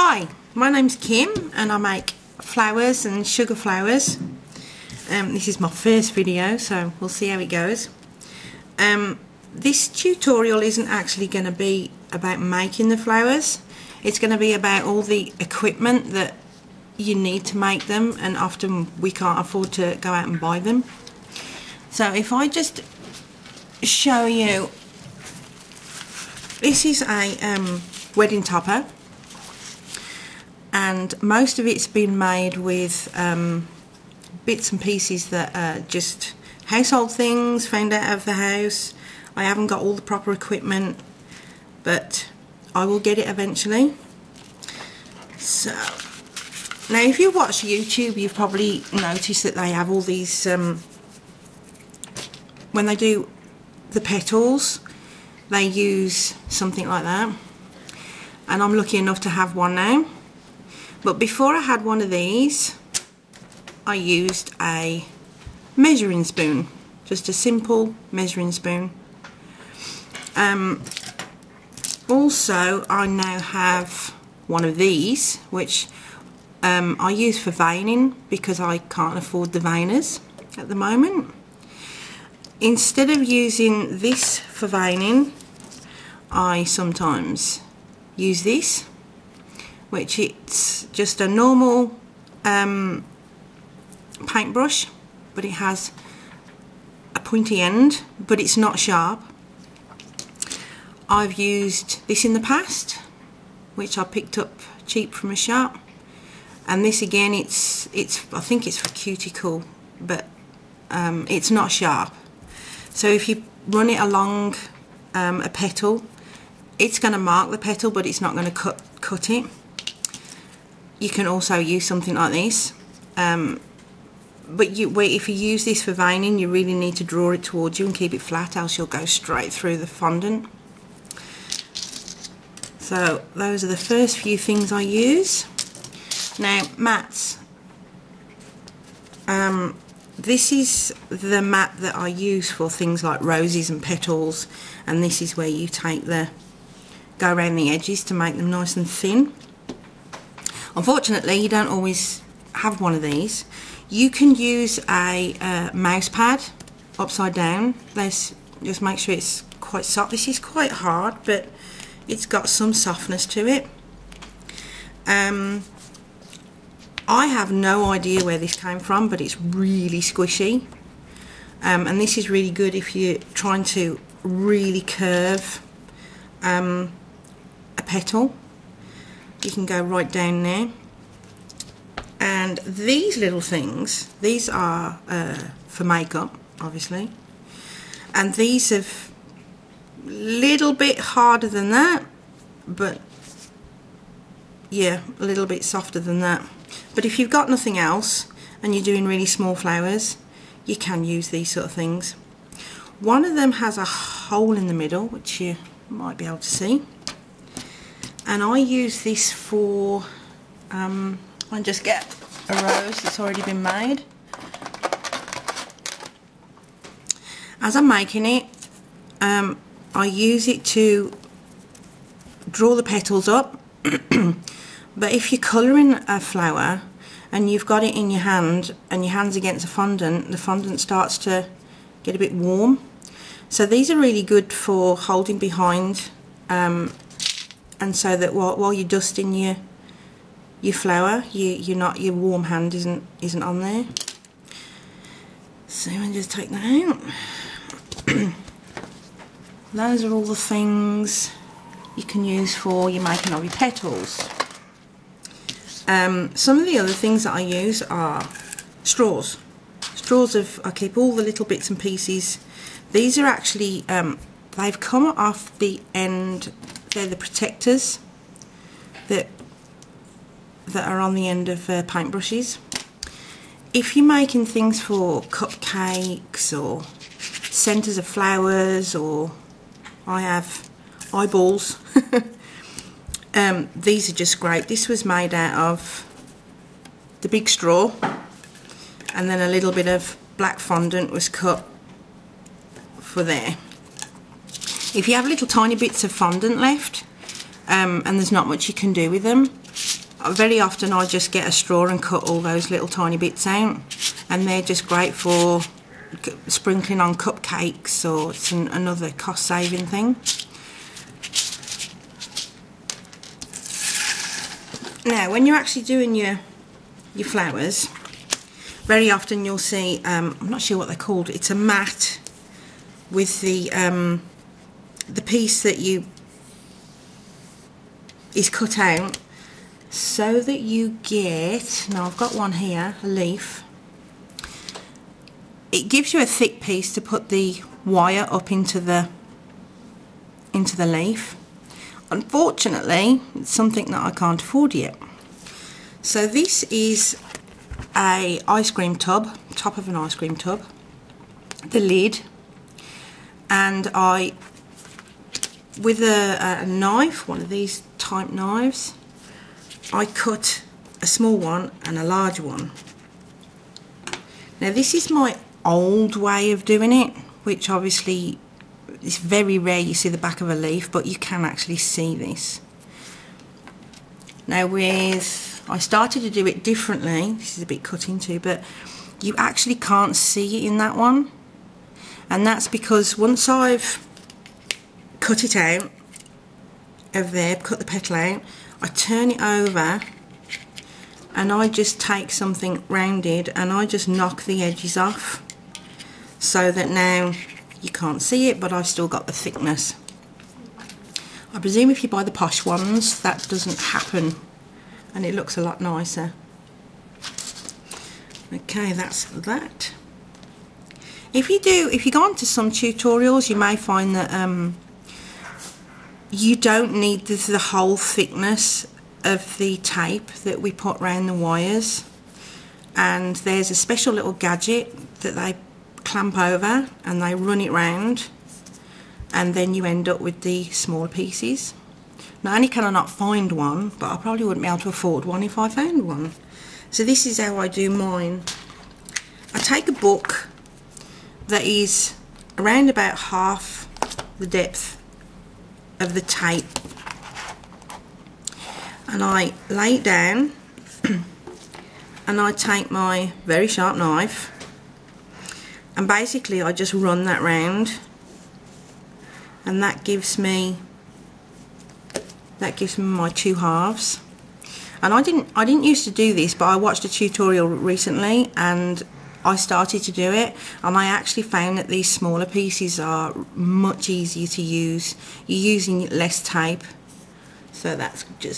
Hi, my name's Kim and I make flowers and sugar flowers. This is my first video, so we'll see how it goes. This tutorial isn't actually going to be about making the flowers. It's going to be about all the equipment that you need to make them, and often we can't afford to go out and buy them. So if I just show you, this is a wedding topper, and most of it's been made with bits and pieces that are just household things found out of the house. I haven't got all the proper equipment, but I will get it eventually. So now if you watch YouTube, you've probably noticed that they have all these when they do the petals, they use something like that, and I'm lucky enough to have one now. But before I had one of these, I used a measuring spoon, just a simple measuring spoon. Also, I now have one of these, which I use for veining because I can't afford the veiners at the moment. Instead of using this for veining, I sometimes use this, which it's just a normal paintbrush, but it has a pointy end, but it's not sharp. I've used this in the past, which I picked up cheap from a shop, and this again, it's I think it's for cuticle, but it's not sharp. So if you run it along a petal, it's going to mark the petal, but it's not going to cut it. You can also use something like this, but if you use this for veining, you really need to draw it towards you and keep it flat, else you'll go straight through the fondant. So those are the first few things I use. Now, mats. This is the mat that I use for things like roses and petals, and this is where you go around the edges to make them nice and thin. Unfortunately, you don't always have one of these. You can use a mouse pad upside down. Just make sure it's quite soft. This is quite hard, but it's got some softness to it. I have no idea where this came from, but it's really squishy, and this is really good if you're trying to really curve a petal. You can go right down there. And these little things, these are for makeup, obviously, and these are a little bit harder than that, but yeah, a little bit softer than that. But if you've got nothing else and you're doing really small flowers, you can use these sort of things. One of them has a hole in the middle, which you might be able to see, and I use this for I just get a rose that's already been made. As I'm making it, I use it to draw the petals up. But if you're colouring a flower and you've got it in your hand and your hand's against a fondant, the fondant starts to get a bit warm. So these are really good for holding behind, and so that while you're dusting your flower, your warm hand isn't on there. So I'm going to just take that out. Those are all the things you can use for your making of your petals. Some of the other things that I use are straws. I keep all the little bits and pieces. These are actually, they've come off the end. They're the protectors that are on the end of paintbrushes. If you're making things for cupcakes or centres of flowers, or I have eyeballs, these are just great. This was made out of the big straw, and then a little bit of black fondant was cut for there. If you have little tiny bits of fondant left, and there's not much you can do with them. Very often I just get a straw and cut all those little tiny bits out, and they're just great for sprinkling on cupcakes, or it's another cost-saving thing. Now, when you're actually doing your flowers, very often you'll see, I'm not sure what they're called, it's a mat with the piece that is cut out, so that you get, now I've got one here, a leaf. It gives you a thick piece to put the wire up into the leaf. Unfortunately, it's something that I can't afford yet. So this is a ice cream tub, top of an ice cream tub, the lid, and I, with a knife, one of these type knives, I cut a small one and a large one. Now this is my old way of doing it, which obviously it's very rare you see the back of a leaf, but you can actually see this. Now I started to do it differently, this is a bit cut into, but you actually can't see it in that one, and that's because once I've cut it out of there, cut the petal out, I turn it over and I just take something rounded and I just knock the edges off, so that now you can't see it, but I've still got the thickness. I presume if you buy the posh ones that doesn't happen, and it looks a lot nicer. Okay, that's that. If you go onto some tutorials, you may find that you don't need the whole thickness of the tape that we put around the wires, and there's a special little gadget that they clamp over and they run it round, and then you end up with the small pieces. Not only can I not find one, but I probably wouldn't be able to afford one if I found one. So this is how I do mine. I take a book that is around about half the depth of the tape, and I lay it down and I take my very sharp knife, and basically I just run that round, and that gives me my two halves. And I didn't used to do this, but I watched a tutorial recently and I started to do it, and I actually found that these smaller pieces are much easier to use. You're using less tape, so that's just